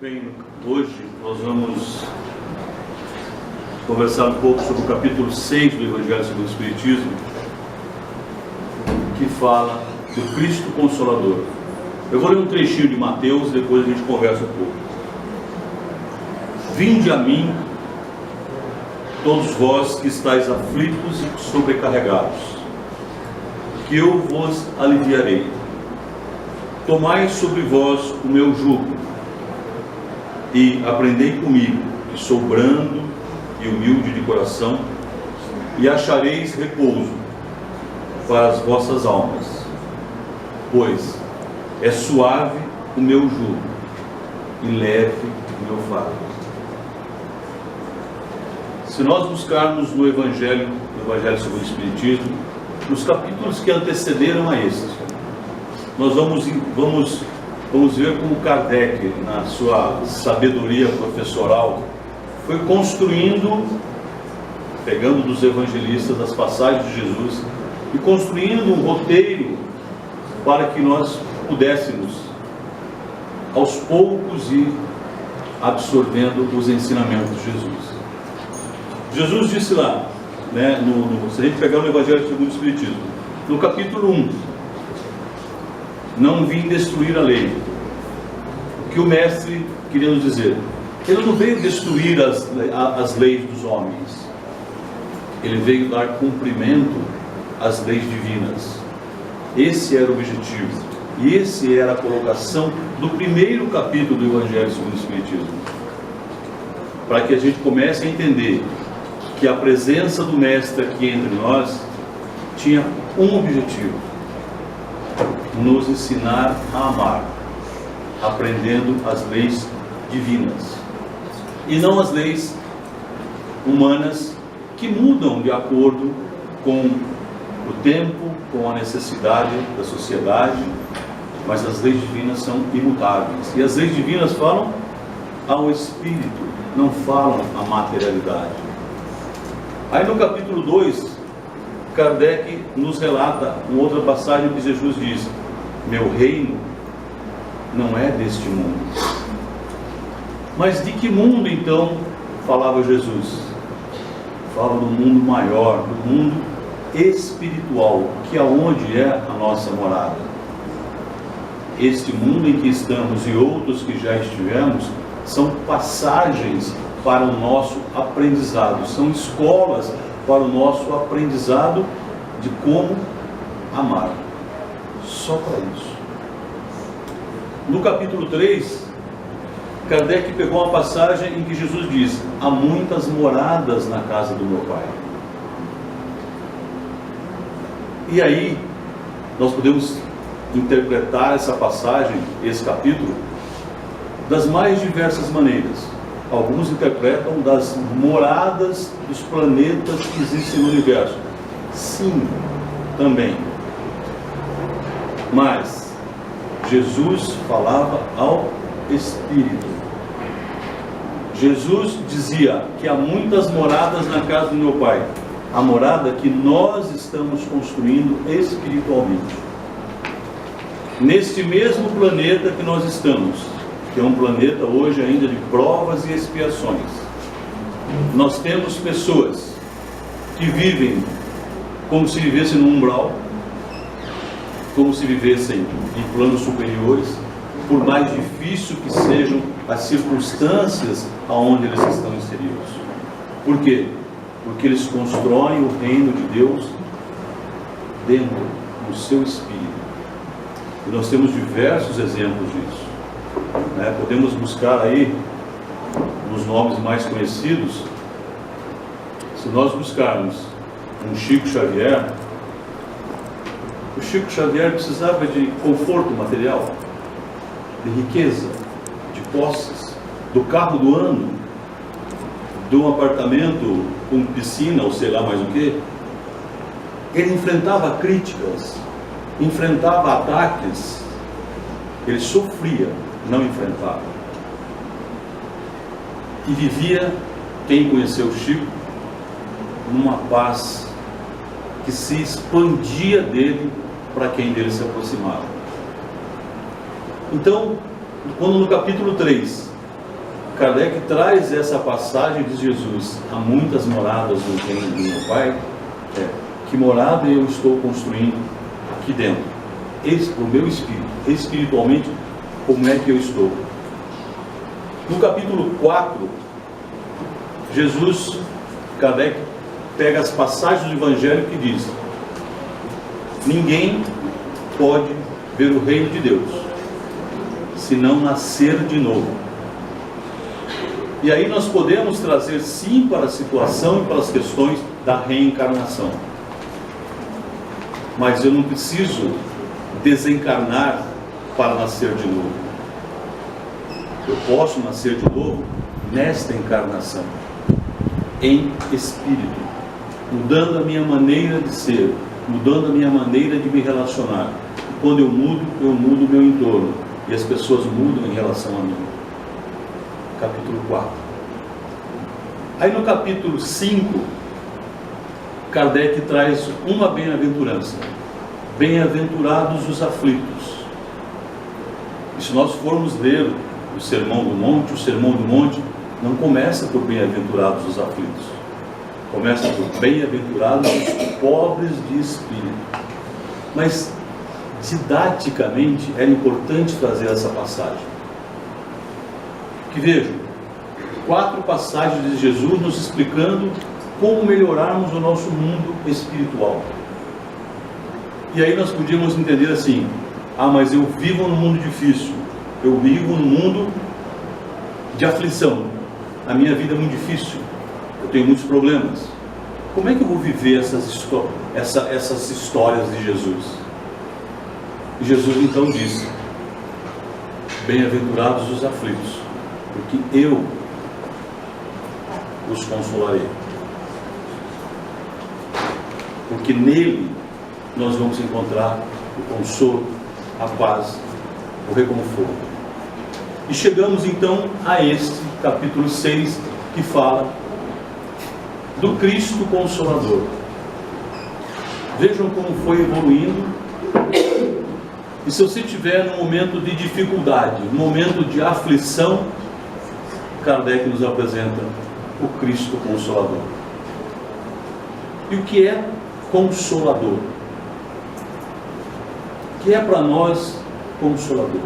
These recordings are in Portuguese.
Bem, hoje nós vamos conversar um pouco sobre o capítulo 6 do Evangelho segundo o Espiritismo, que fala do Cristo Consolador. Eu vou ler um trechinho de Mateus e depois a gente conversa um pouco. Vinde a mim, todos vós que estáis aflitos e sobrecarregados, que eu vos aliviarei. Tomai sobre vós o meu jugo e aprendei comigo, que sou brando e humilde de coração, e achareis repouso para as vossas almas, pois é suave o meu jugo e leve o meu fardo. Se nós buscarmos no Evangelho segundo o Espiritismo, nos capítulos que antecederam a este, nós vamos ver como Kardec, na sua sabedoria professoral, foi construindo, pegando dos evangelistas as passagens de Jesus e construindo um roteiro para que nós pudéssemos, aos poucos, ir absorvendo os ensinamentos de Jesus. Jesus disse lá, se a gente pegar no Evangelho segundo o Espiritismo, no capítulo 1, não vim destruir a lei. O que o mestre queria nos dizer? Ele não veio destruir as leis dos homens. Ele veio dar cumprimento às leis divinas. Esse era o objetivo. E esse era a colocação do primeiro capítulo do Evangelho segundo o Espiritismo. Para que a gente comece a entender que a presença do mestre aqui entre nós tinha um objetivo: nos ensinar a amar, aprendendo as leis divinas e não as leis humanas que mudam de acordo com o tempo, com a necessidade da sociedade, mas as leis divinas são imutáveis. E as leis divinas falam ao espírito, não falam à materialidade. Aí no capítulo 2, Kardec nos relata uma outra passagem que Jesus diz: meu reino não é deste mundo. Mas de que mundo então falava Jesus? Fala do mundo maior, do mundo espiritual, que é onde é a nossa morada. Este mundo em que estamos e outros que já estivemos são passagens para o nosso aprendizado, são escolas para o nosso aprendizado de como amar. Só para isso. No capítulo 3, Kardec pegou uma passagem em que Jesus diz: há muitas moradas na casa do meu Pai. E aí nós podemos interpretar essa passagem, esse capítulo, das mais diversas maneiras. Alguns interpretam das moradas dos planetas que existem no universo. Sim, também. Mas Jesus falava ao Espírito. Jesus dizia que há muitas moradas na casa do meu Pai. A morada que nós estamos construindo espiritualmente. Neste mesmo planeta que nós estamos, que é um planeta hoje ainda de provas e expiações, nós temos pessoas que vivem como se vivessem no umbral, como se vivessem em planos superiores, por mais difícil que sejam as circunstâncias aonde eles estão inseridos. Por quê? Porque eles constroem o reino de Deus dentro do seu espírito. E nós temos diversos exemplos disso. Podemos buscar aí nos nomes mais conhecidos. Se nós buscarmos um Chico Xavier, o Chico Xavier precisava de conforto material, de riqueza, de posses, do carro do ano, de um apartamento com piscina ou sei lá mais o que. Ele enfrentava críticas, enfrentava ataques, ele sofria, não enfrentava. E vivia, quem conheceu o Chico, numa paz que se expandia dele para quem dele se aproximava. Então, quando no capítulo 3 Kardec traz essa passagem de Jesus: há muitas moradas no reino do meu Pai. Que morada eu estou construindo aqui dentro? Para o meu espírito, espiritualmente, como é que eu estou? No capítulo 4, Kardec pega as passagens do Evangelho que diz: ninguém pode ver o reino de Deus se não nascer de novo. E aí nós podemos trazer sim para a situação e para as questões da reencarnação. Mas eu não preciso desencarnar para nascer de novo. Eu posso nascer de novo nesta encarnação, em espírito, mudando a minha maneira de ser, mudando a minha maneira de me relacionar. E quando eu mudo o meu entorno, e as pessoas mudam em relação a mim. Capítulo 4. Aí no capítulo 5, Kardec traz uma bem-aventurança: bem-aventurados os aflitos. E se nós formos ler o Sermão do Monte não começa por bem-aventurados os aflitos, começa por bem-aventurados os pobres de espírito. Mas didaticamente era importante trazer essa passagem. Que vejam, 4 passagens de Jesus nos explicando como melhorarmos o nosso mundo espiritual. E aí nós podíamos entender assim: mas eu vivo num mundo difícil, eu vivo num mundo de aflição, a minha vida é muito difícil, eu tenho muitos problemas. Como é que eu vou viver essas histórias de Jesus? E Jesus então disse: bem-aventurados os aflitos, porque eu os consolarei. Porque nele nós vamos encontrar o consolo, a paz, o reconforto. E chegamos então a este capítulo 6, que fala do Cristo Consolador. Vejam como foi evoluindo. E se você tiver num momento de dificuldade, num momento de aflição, Kardec nos apresenta o Cristo Consolador. E o que é Consolador? O que é para nós Consolador?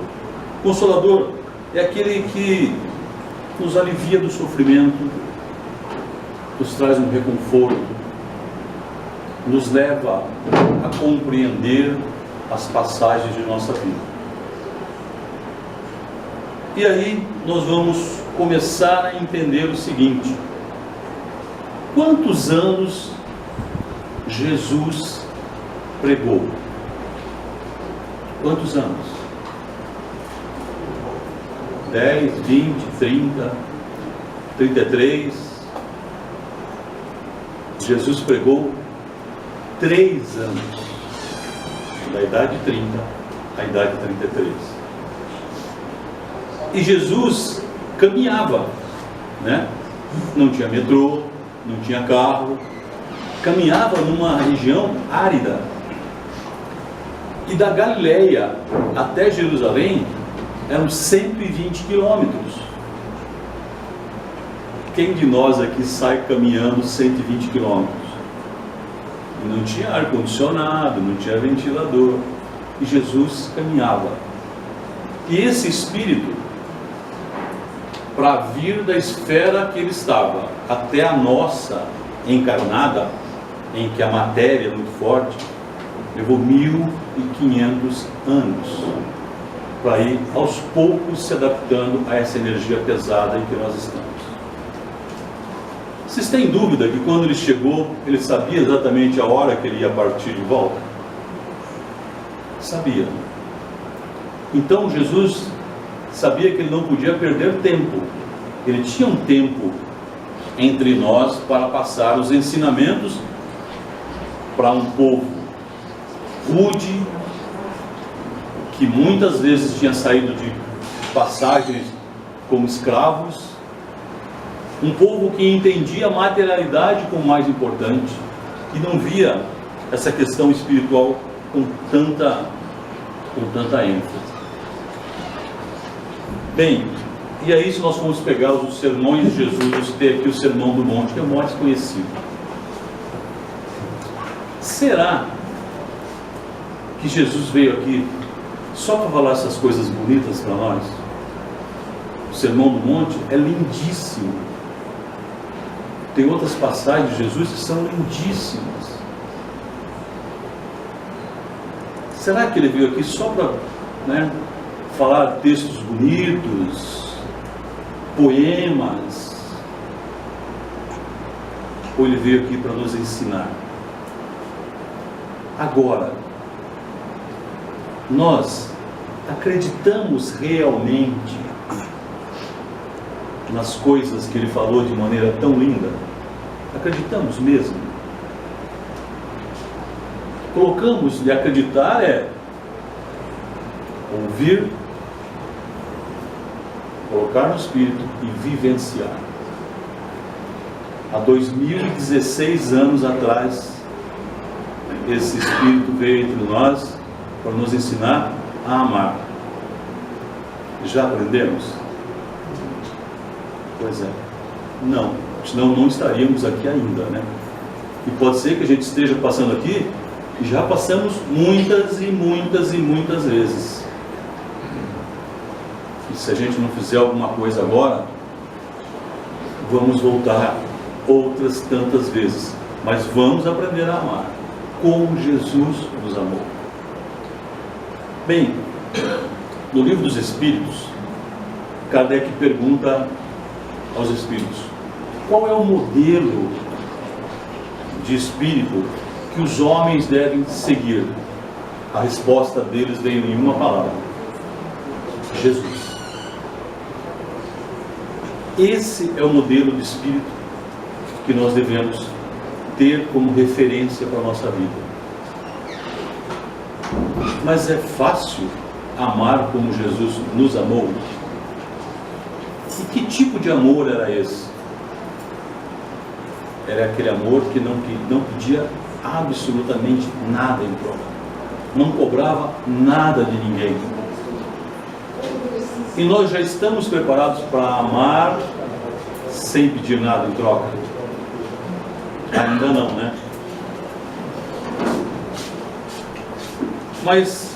Consolador é aquele que nos alivia do sofrimento, nos traz um reconforto, nos leva a compreender as passagens de nossa vida. E aí nós vamos começar a entender o seguinte: quantos anos Jesus pregou? Quantos anos? 10, 20, 30, 33. Jesus pregou 3 anos, da idade de 30 à idade de 33. E Jesus caminhava, né? Não tinha metrô, não tinha carro, caminhava numa região árida. E da Galileia até Jerusalém eram 120 quilômetros. Quem de nós aqui sai caminhando 120 quilômetros? E não tinha ar-condicionado, não tinha ventilador. E Jesus caminhava. E esse espírito, para vir da esfera que ele estava até a nossa encarnada, em que a matéria é muito forte, levou 1500 anos para ir aos poucos se adaptando a essa energia pesada em que nós estamos. Vocês têm dúvida que quando ele chegou, ele sabia exatamente a hora que ele ia partir de volta? Sabia. Então Jesus sabia que ele não podia perder tempo. Ele tinha um tempo entre nós para passar os ensinamentos para um povo rude, que muitas vezes tinha saído de passagens como escravos, um povo que entendia a materialidade como mais importante e não via essa questão espiritual com tanta ênfase. Bem, E aí, se nós formos pegar os sermões de Jesus, você tem aqui o Sermão do Monte, que é o mais conhecido. Será que Jesus veio aqui só para falar essas coisas bonitas para nós? O Sermão do Monte é lindíssimo. Tem outras passagens de Jesus que são lindíssimas. Será que ele veio aqui só para, falar textos bonitos, poemas? Ou ele veio aqui para nos ensinar? Agora, nós acreditamos realmente nas coisas que ele falou de maneira tão linda? Acreditamos mesmo? Colocamos de acreditar ouvir, colocar no espírito e vivenciar. Há 2016 anos atrás, esse espírito veio entre nós para nos ensinar a amar. Já aprendemos? Pois é. Não, senão não estaríamos aqui ainda, E pode ser que a gente esteja passando aqui e já passamos muitas e muitas e muitas vezes. E se a gente não fizer alguma coisa agora, vamos voltar outras tantas vezes. Mas vamos aprender a amar como Jesus nos amou. Bem, no Livro dos Espíritos, Kardec pergunta aos espíritos: qual é o modelo de espírito que os homens devem seguir? A resposta deles veio em uma palavra: Jesus. Esse é o modelo de espírito que nós devemos ter como referência para a nossa vida. Mas é fácil amar como Jesus nos amou? E que tipo de amor era esse? Era aquele amor que não pedia absolutamente nada em troca, não cobrava nada de ninguém. E nós já estamos preparados para amar sem pedir nada em troca? Ainda não, Mas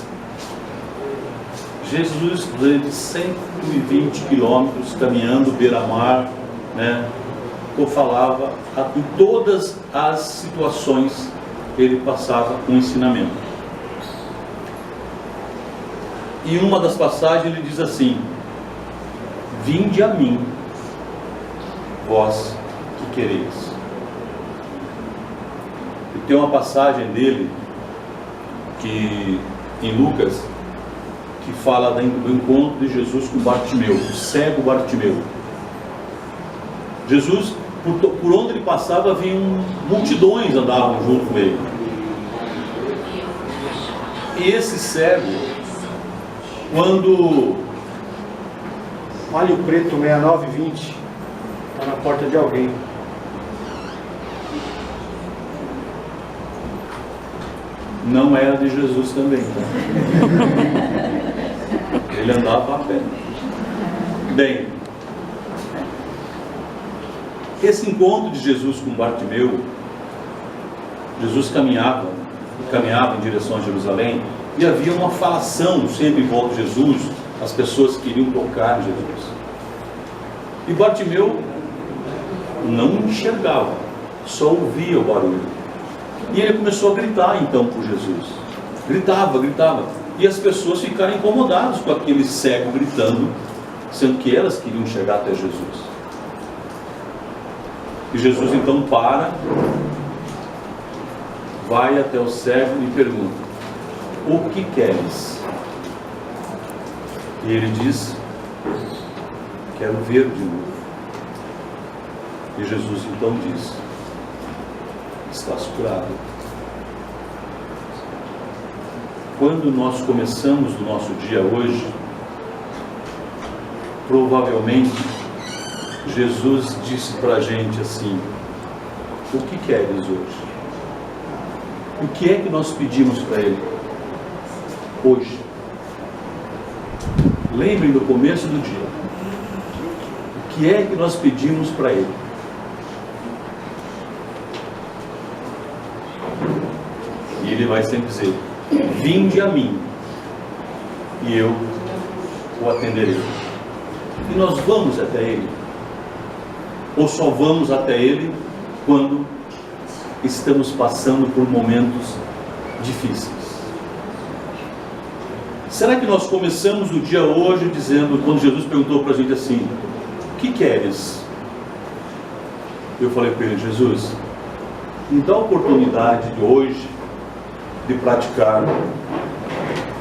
Jesus, durante 120 quilômetros caminhando beira-mar, falava em todas as situações, ele passava um ensinamento. E uma das passagens ele diz assim: vinde a mim, vós que quereis. E tem uma passagem dele que em Lucas que fala do encontro de Jesus com Bartimeu, o cego Bartimeu. Jesus, por onde ele passava, multidões andavam junto com ele. E esse cego, quando Palio Preto 6920 está na porta de alguém. Não era de Jesus também, Ele andava a pé. Bem, esse encontro de Jesus com Bartimeu, Jesus caminhava em direção a Jerusalém, e havia uma falação sempre em volta de Jesus, as pessoas queriam tocar em Jesus. E Bartimeu não enxergava, só ouvia o barulho. E ele começou a gritar então por Jesus. Gritava. E as pessoas ficaram incomodadas com aquele cego gritando, sendo que elas queriam chegar até Jesus. E Jesus então vai até o cego e pergunta: o que queres? E ele diz: quero ver de novo. E Jesus então diz: estás curado. Quando nós começamos o nosso dia hoje, provavelmente Jesus disse para a gente assim: o que queres hoje? O que é que nós pedimos para Ele hoje? Lembrem do começo do dia. que é que nós pedimos para Ele? E Ele vai sempre dizer: vinde a mim, e eu o atenderei. E nós vamos até Ele? Ou só vamos até Ele quando estamos passando por momentos difíceis? Será que nós começamos o dia hoje dizendo, quando Jesus perguntou para a gente assim: o que queres? Eu falei para ele: Jesus, me dá a oportunidade de hoje de praticar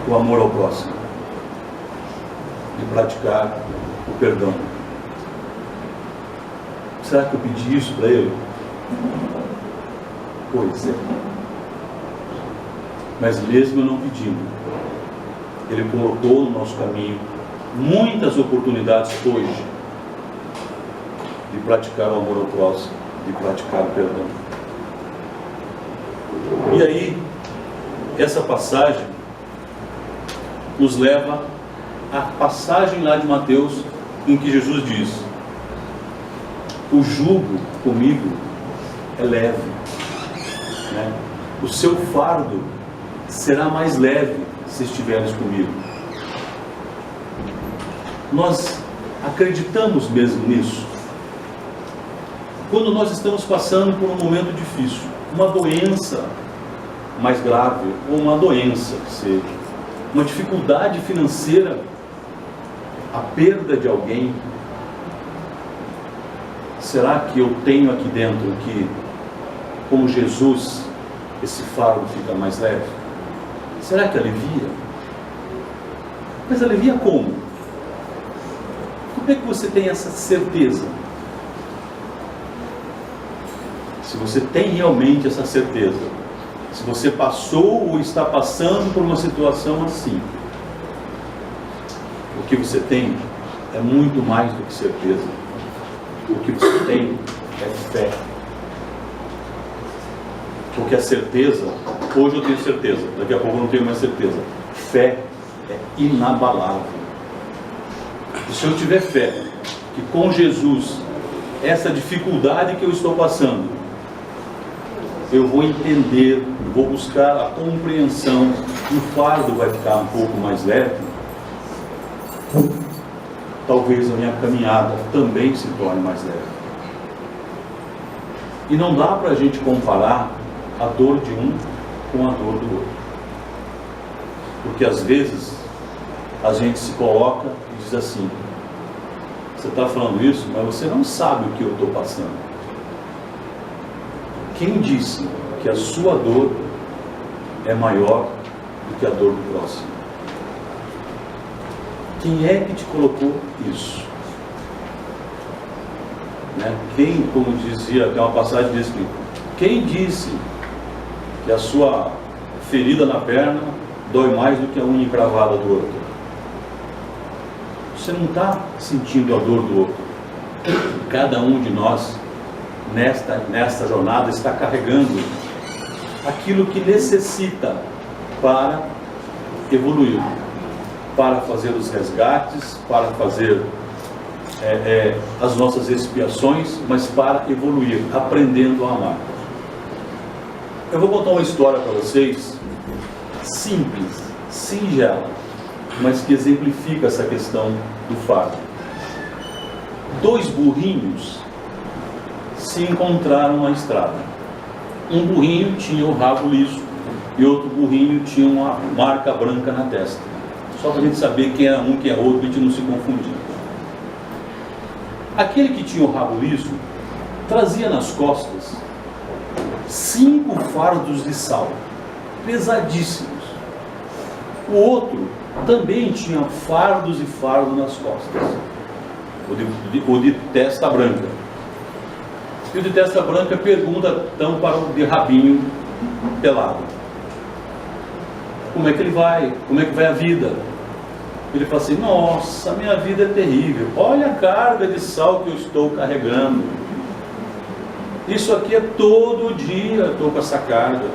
o amor ao próximo, de praticar o perdão. Será que eu pedi isso para ele? Pois é. Mas mesmo eu não pedindo, Ele colocou no nosso caminho muitas oportunidades hoje de praticar o amor ao próximo, de praticar o perdão. E aí, essa passagem nos leva à passagem lá de Mateus, em que Jesus diz: o jugo comigo é leve, né? O seu fardo será mais leve se estiveres comigo. Nós acreditamos mesmo nisso? Quando nós estamos passando por um momento difícil, uma doença mais grave, ou uma doença que seja, uma dificuldade financeira, a perda de alguém, será que eu tenho aqui dentro que, como Jesus, esse fardo fica mais leve? Será que alivia? Mas alivia como? Como é que você tem essa certeza? Se você tem realmente essa certeza, se você passou ou está passando por uma situação assim, o que você tem é muito mais do que certeza. O que você tem é fé. Porque a certeza, hoje eu tenho certeza, daqui a pouco eu não tenho mais certeza. Fé é inabalável. E se eu tiver fé que com Jesus, essa dificuldade que eu estou passando, eu vou entender, vou buscar a compreensão, e o fardo vai ficar um pouco mais leve, talvez a minha caminhada também se torne mais leve. E não dá para a gente comparar a dor de um com a dor do outro. Porque às vezes a gente se coloca e diz assim: você está falando isso, mas você não sabe o que eu estou passando. Quem disse que a sua dor é maior do que a dor do próximo? Quem é que te colocou isso? Né? Quem, como dizia, tem uma passagem diz que quem disse que a sua ferida na perna dói mais do que a unha encravada do outro? Você não está sentindo a dor do outro. Cada um de nós nesta jornada está carregando aquilo que necessita para evoluir, para fazer os resgates, para fazer as nossas expiações, mas para evoluir, aprendendo a amar. Eu vou contar uma história para vocês, simples, singela, mas que exemplifica essa questão do fardo. Dois burrinhos se encontraram na estrada. Um burrinho tinha o rabo liso e outro burrinho tinha uma marca branca na testa. Só para a gente saber quem era um, quem é outro, e a gente não se confundir. Aquele que tinha o rabo liso trazia nas costas 5 fardos de sal, pesadíssimos. O outro também tinha fardos e fardos nas costas, o de testa branca. E o de testa branca pergunta então para o de rabinho pelado: como é que ele vai? Como é que vai a vida? Ele fala assim: nossa, minha vida é terrível, olha a carga de sal que eu estou carregando, isso aqui é todo dia, eu estou com essa carga,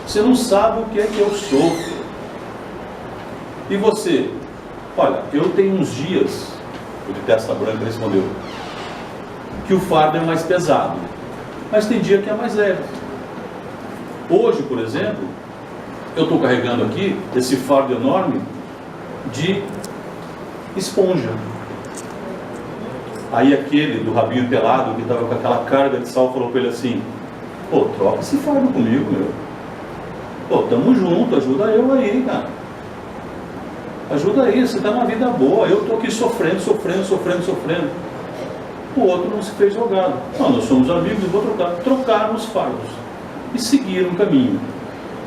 você não sabe o que é que eu sofro. E você? Olha, eu tenho uns dias. O de testa branca respondeu: que o fardo é mais pesado, mas tem dia que é mais leve. Hoje, por exemplo, eu estou carregando aqui esse fardo enorme de esponja. Aí aquele do rabinho pelado que estava com aquela carga de sal falou para ele assim: pô, troca esse fardo comigo, meu. Pô, tamo junto, ajuda eu aí, cara. Ajuda aí, você tá numa vida boa, eu tô aqui sofrendo. O outro não se fez jogado. Não, nós somos amigos, vou trocar. Trocaram os fardos e seguiram o caminho.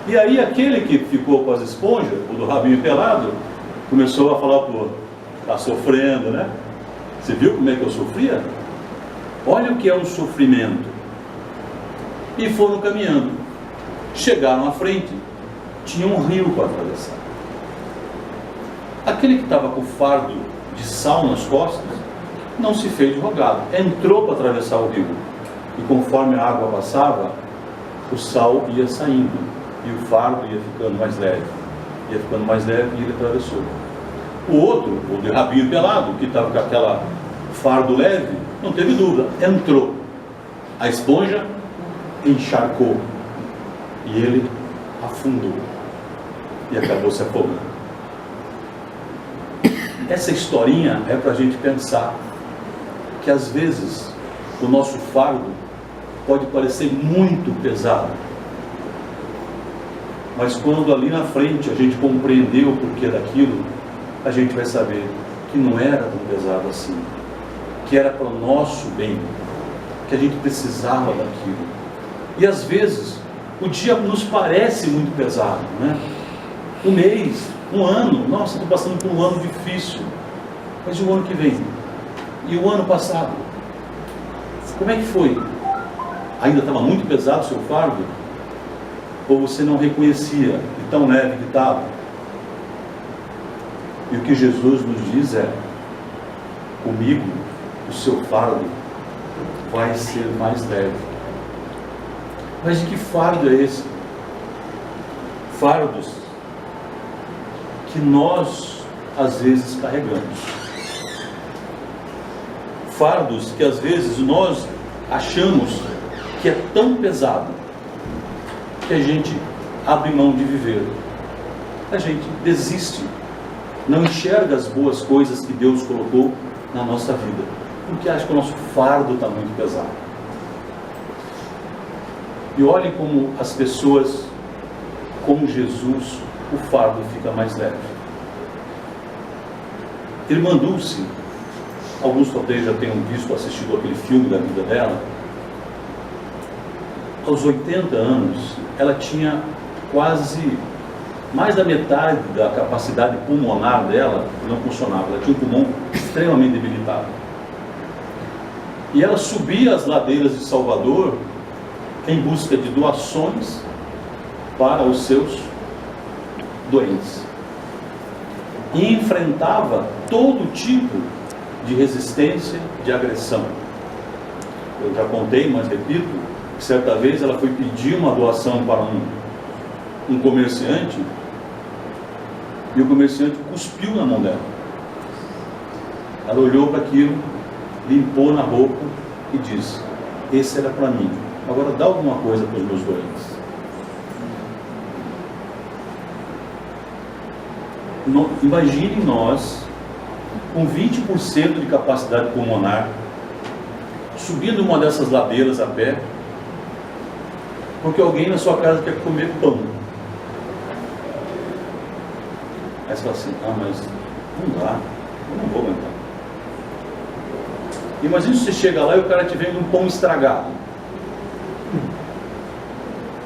E aí aquele que ficou com as esponjas, o do rabinho pelado, começou a falar: pô, tá sofrendo, né? Você viu como é que eu sofria? Olha o que é um sofrimento. E foram caminhando. Chegaram à frente, tinha um rio para atravessar. Aquele que estava com o fardo de sal nas costas não se fez rogado, entrou para atravessar o rio. E conforme a água passava, o sal ia saindo e o fardo ia ficando mais leve. Ia ficando mais leve e ele atravessou. O outro, o de rabinho pelado, que estava com aquela fardo leve, não teve dúvida, entrou. A esponja encharcou e ele afundou e acabou se afogando. Essa historinha é para a gente pensar que às vezes o nosso fardo pode parecer muito pesado, mas quando ali na frente a gente compreendeu o porquê daquilo, a gente vai saber que não era tão pesado assim, que era para o nosso bem, que a gente precisava daquilo. E às vezes o dia nos parece muito pesado, né? Um mês, um ano, nossa, estou passando por um ano difícil, mas e o ano que vem? E o ano passado? Como é que foi? Ainda estava muito pesado o seu fardo? Ou você não reconhecia de tão leve que estava? E o que Jesus nos diz é: comigo o seu fardo vai ser mais leve. Mas de que fardo é esse? Fardos que nós às vezes carregamos. Fardos que às vezes nós achamos que é tão pesado que a gente abre mão de viver. A gente desiste, não enxerga as boas coisas que Deus colocou na nossa vida, porque acha que o nosso fardo está muito pesado. E olhem como as pessoas, com Jesus, o fardo fica mais leve. Irmã Dulce, alguns talvez já tenham visto, assistido aquele filme da vida dela. Aos 80 anos, ela tinha quase mais da metade da capacidade pulmonar dela que não funcionava. Ela tinha um pulmão extremamente debilitado. E ela subia as ladeiras de Salvador em busca de doações para os seus doentes. E enfrentava todo tipo de resistência, de agressão. Eu já contei, mas repito, que certa vez ela foi pedir uma doação para um comerciante, e o comerciante cuspiu na mão dela. Ela olhou para aquilo, limpou na roupa e disse: esse era para mim, agora dá alguma coisa para os meus doentes. Imagine nós, com 20% de capacidade pulmonar, subindo uma dessas ladeiras a pé, porque alguém na sua casa quer comer pão. Aí você fala assim: ah, mas não dá, eu não vou aguentar. Imagina se você chega lá e o cara te vende um pão estragado.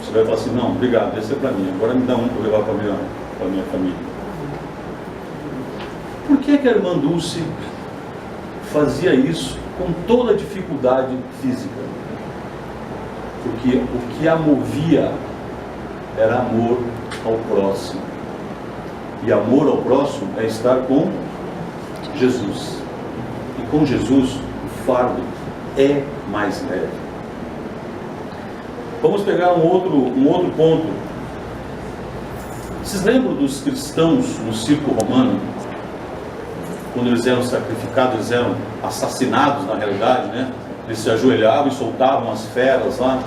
Você vai falar assim: não, obrigado, esse é para mim, agora me dá um para levar para a minha família. Por que a irmã Dulce fazia isso com toda a dificuldade física? Porque o que a movia era amor ao próximo. E amor ao próximo é estar com Jesus. E com Jesus o fardo é mais leve. Vamos pegar um outro ponto. Vocês lembram dos cristãos no circo romano? Quando eles eram sacrificados, eles eram assassinados na realidade, né? Eles se ajoelhavam e soltavam as feras lá.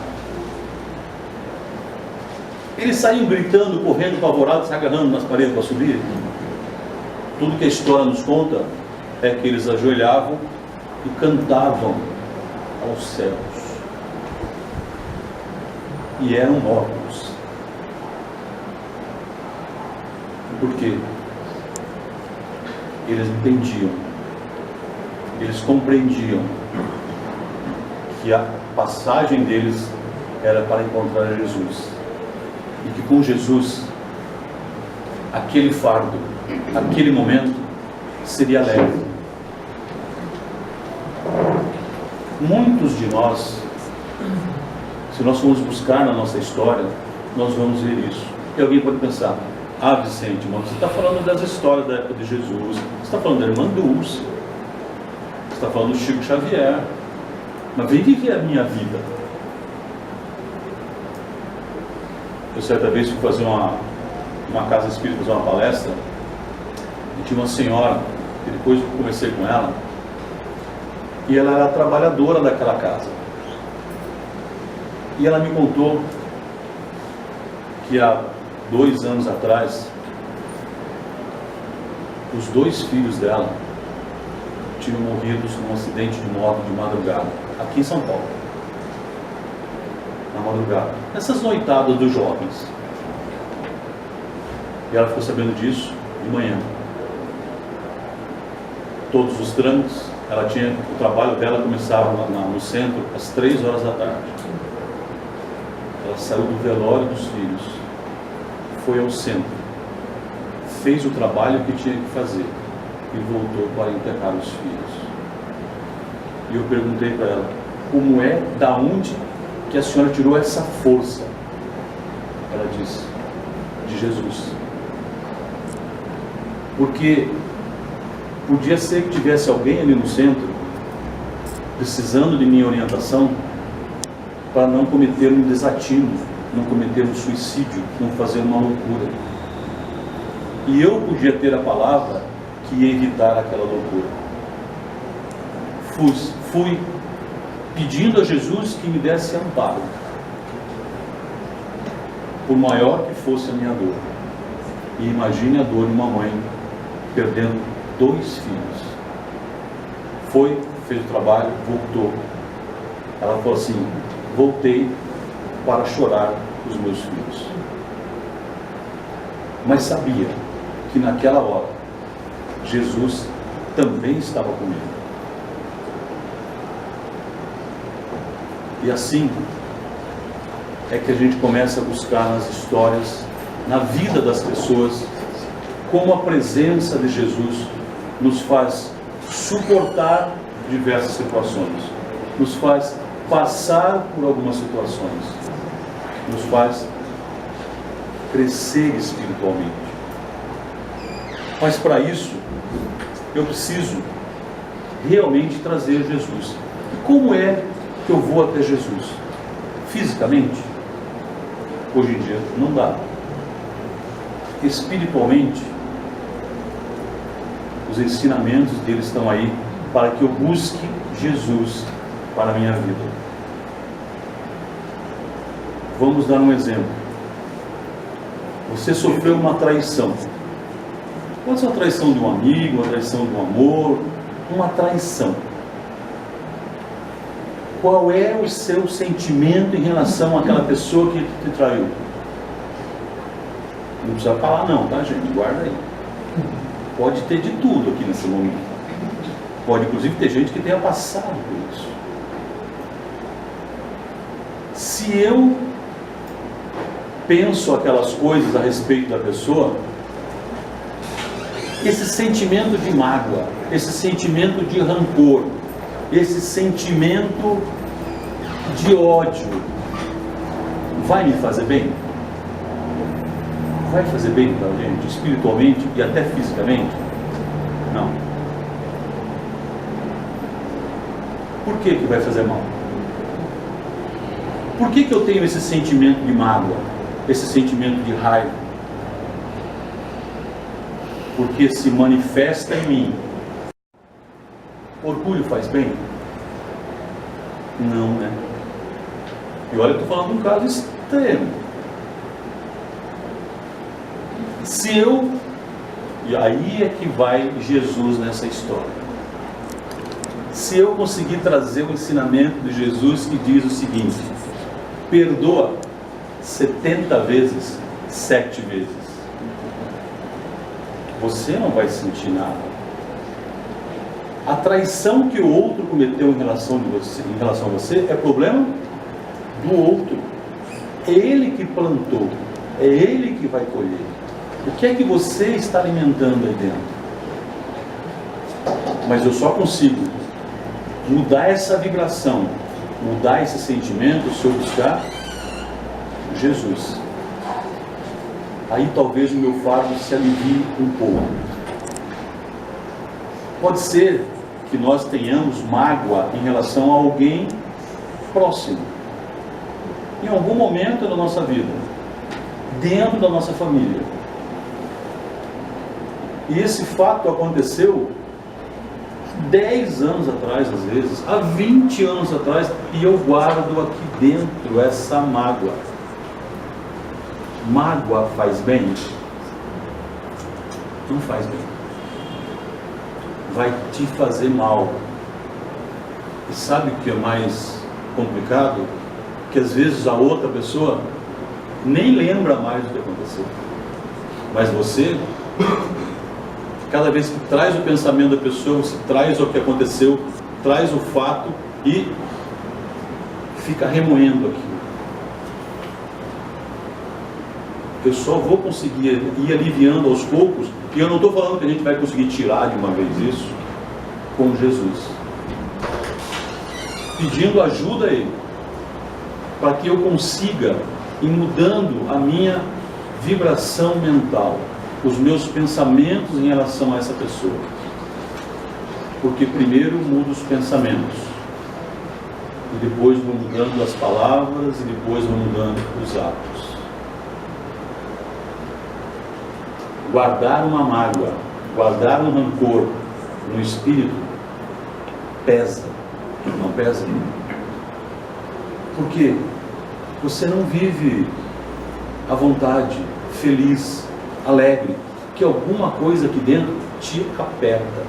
Eles saíam gritando, correndo, apavorados, se agarrando nas paredes para subir. Tudo que a história nos conta é que eles ajoelhavam e cantavam aos céus. E eram mortos. Por quê? Eles entendiam, eles compreendiam que a passagem deles era para encontrar Jesus. E que com Jesus, aquele fardo, aquele momento, seria leve. Muitos de nós, se nós formos buscar na nossa história, nós vamos ver isso. E alguém pode pensar: ah, Vicente, mano, você está falando das histórias da época de Jesus, você está falando da irmã Dulce, você está falando do Chico Xavier, mas vem que é a minha vida. Eu certa vez fui fazer uma casa espírita, fazer uma palestra, e tinha uma senhora, que depois eu conversei com ela, e ela era trabalhadora daquela casa. E ela me contou que há 2 anos atrás, os 2 filhos dela tinham morrido num acidente de moto de madrugada, aqui em São Paulo. Na madrugada, nessas noitadas dos jovens. E ela ficou sabendo disso de manhã. Todos os trâmites, o trabalho dela começava no centro às 3 horas da tarde. Ela saiu do velório dos filhos, foi ao centro, fez o trabalho que tinha que fazer e voltou para enterrar os filhos. E eu perguntei para ela: como é, da onde que a senhora tirou essa força? Ela disse: de Jesus. Porque podia ser que tivesse alguém ali no centro precisando de minha orientação para não cometer um desatino, não cometer um suicídio, não fazer uma loucura. E eu podia ter a palavra que ia evitar aquela loucura. Fui pedindo a Jesus que me desse amparo, por maior que fosse a minha dor. E imagine a dor de uma mãe perdendo 2 filhos. Foi, fez o trabalho, voltou. Ela falou assim: voltei para chorar os meus filhos. Mas sabia que naquela hora Jesus também estava comigo. E assim é que a gente começa a buscar nas histórias, na vida das pessoas, como a presença de Jesus nos faz suportar diversas situações, nos faz passar por algumas situações, nos faz crescer espiritualmente. Mas para isso, eu preciso realmente trazer Jesus. E como é que eu vou até Jesus? Fisicamente? Hoje em dia não dá. Espiritualmente, os ensinamentos dele estão aí para que eu busque Jesus para a minha vida. Vamos dar um exemplo. Você sofreu uma traição. Pode ser uma traição de um amigo, uma traição de um amor, uma traição. Qual é o seu sentimento em relação àquela pessoa que te traiu? Não precisa falar não, tá, gente? Guarda aí. Pode ter de tudo aqui nesse momento. Pode inclusive ter gente que tenha passado por isso. Se eu penso aquelas coisas a respeito da pessoa, esse sentimento de mágoa, esse sentimento de rancor, esse sentimento de ódio, vai me fazer bem? Vai fazer bem para a gente, espiritualmente e até fisicamente? Não. Por que vai fazer mal? Por que eu tenho esse sentimento de mágoa, esse sentimento de raiva? Porque se manifesta em mim. Orgulho faz bem? Não, né? E olha, eu estou falando de um caso extremo. Se eu... E aí é que vai Jesus nessa história. Se eu conseguir trazer o ensinamento de Jesus que diz o seguinte: perdoa 70 vezes, 7 vezes, você não vai sentir nada. A traição que o outro cometeu em relação a você é problema do outro. É ele que plantou, é ele que vai colher. O que é que você está alimentando aí dentro? Mas eu só consigo mudar essa vibração, mudar esse sentimento, se eu buscar Jesus. Aí talvez o meu fardo se alivie um pouco. Pode ser que nós tenhamos mágoa em relação a alguém próximo, em algum momento da nossa vida, dentro da nossa família. E esse fato aconteceu 10 anos atrás, às vezes, há 20 anos atrás, e eu guardo aqui dentro essa mágoa. Mágoa faz bem? Não faz bem. Vai te fazer mal. E sabe o que é mais complicado? Que às vezes a outra pessoa nem lembra mais do que aconteceu. Mas você, cada vez que traz o pensamento da pessoa, você traz o que aconteceu, traz o fato e fica remoendo aquilo. Eu só vou conseguir ir aliviando aos poucos, e eu não estou falando que a gente vai conseguir tirar de uma vez isso, com Jesus. Pedindo ajuda a Ele, para que eu consiga ir mudando a minha vibração mental, os meus pensamentos em relação a essa pessoa. Porque primeiro mudo os pensamentos, e depois vou mudando as palavras, e depois vou mudando os atos. Guardar uma mágoa, guardar um rancor no espírito, pesa, não pesa? Porque você não vive à vontade, feliz, alegre, que alguma coisa aqui dentro te aperta.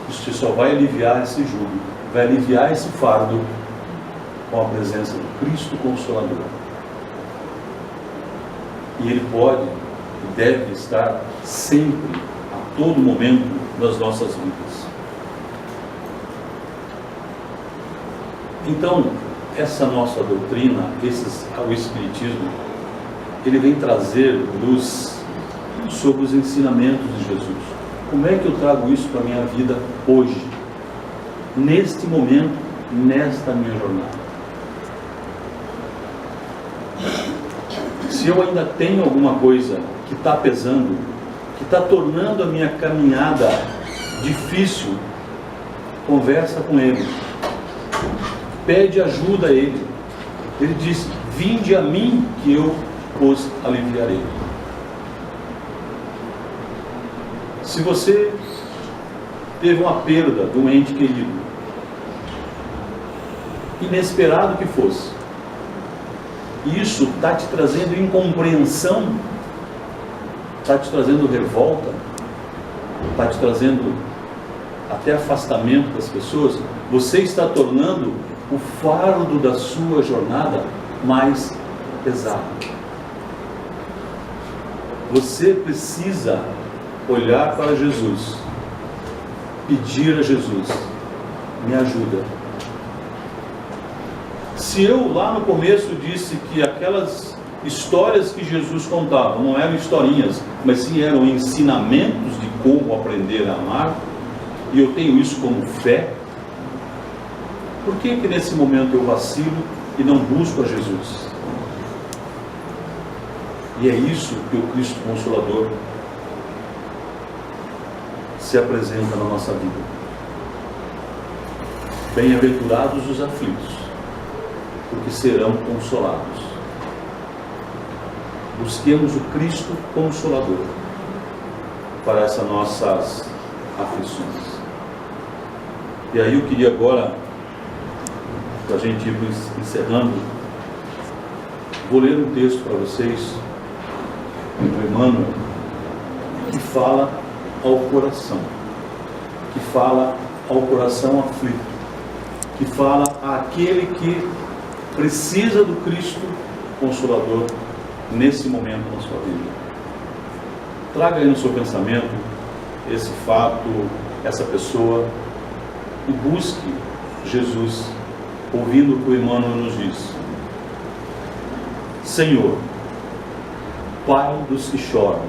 Isso só vai aliviar esse jugo, vai aliviar esse fardo com a presença do Cristo Consolador. E Ele pode e deve estar sempre, a todo momento das nossas vidas. Então, essa nossa doutrina, o Espiritismo, ele vem trazer luz sobre os ensinamentos de Jesus. Como é que eu trago isso para a minha vida hoje, neste momento, nesta minha jornada? Se eu ainda tenho alguma coisa que está pesando, que está tornando a minha caminhada difícil, conversa com Ele, pede ajuda a Ele. Ele diz: vinde a mim que eu os aliviarei. Se você teve uma perda de um ente querido, inesperado que fosse, e isso está te trazendo incompreensão, está te trazendo revolta, está te trazendo até afastamento das pessoas, você está tornando o fardo da sua jornada mais pesado. Você precisa olhar para Jesus, pedir a Jesus: me ajuda. Se eu lá no começo disse que aquelas histórias que Jesus contava não eram historinhas, mas sim eram ensinamentos de como aprender a amar, e eu tenho isso como fé, por que nesse momento eu vacilo e não busco a Jesus? E é isso que o Cristo Consolador se apresenta na nossa vida. Bem-aventurados os aflitos, porque serão consolados. Busquemos o Cristo Consolador para essas nossas aflições. E aí eu queria agora para a gente ir encerrando, vou ler um texto para vocês, do Emmanuel, que fala ao coração, aflito, que fala àquele que precisa do Cristo Consolador nesse momento na sua vida. Traga aí no seu pensamento esse fato, essa pessoa, e busque Jesus, ouvindo o que o Emmanuel nos diz. Senhor, Pai dos que choram,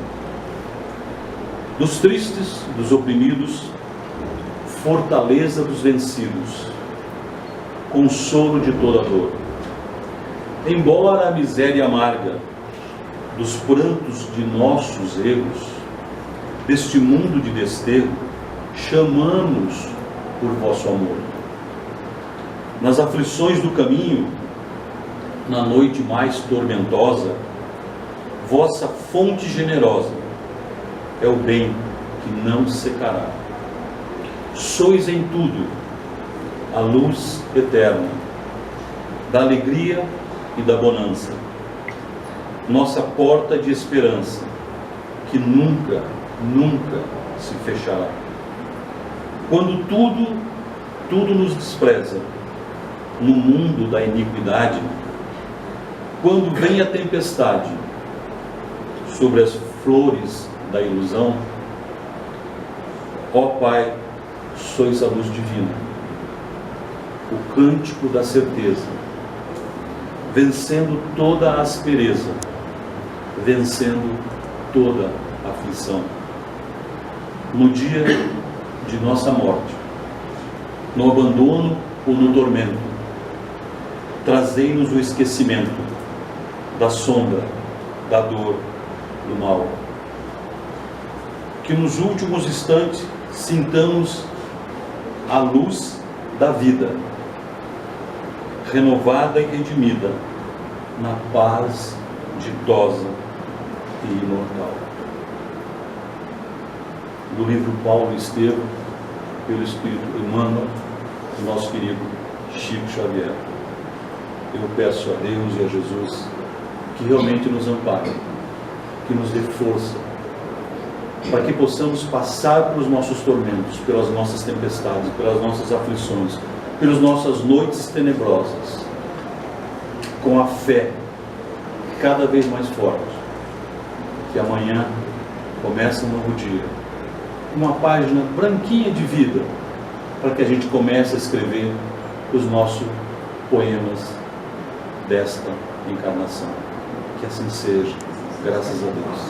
dos tristes, dos oprimidos, fortaleza dos vencidos, consolo de toda dor. Embora a miséria amarga dos prantos de nossos erros, deste mundo de desterro, chamamos por vosso amor. Nas aflições do caminho, na noite mais tormentosa, vossa fonte generosa é o bem que não secará. Sois em tudo a luz eterna, da alegria e da bonança, nossa porta de esperança, que nunca, nunca se fechará. Quando tudo nos despreza, no mundo da iniquidade, quando vem a tempestade sobre as flores da ilusão, ó Pai, sois a luz divina, o cântico da certeza, vencendo toda a aspereza, vencendo toda a aflição. No dia de nossa morte, no abandono ou no tormento, trazei-nos o esquecimento da sombra, da dor, do mal. Que nos últimos instantes sintamos a luz da vida, renovada e redimida, na paz ditosa e imortal. Do livro Paulo e Estevão, pelo Espírito Emmanuel, do nosso querido Chico Xavier. Eu peço a Deus e a Jesus que realmente nos ampare, que nos dê força, para que possamos passar pelos nossos tormentos, pelas nossas tempestades, pelas nossas aflições, pelas nossas noites tenebrosas, com a fé cada vez mais forte, que amanhã começa um novo dia, uma página branquinha de vida, para que a gente comece a escrever os nossos poemas desta encarnação. Que assim seja, graças a Deus.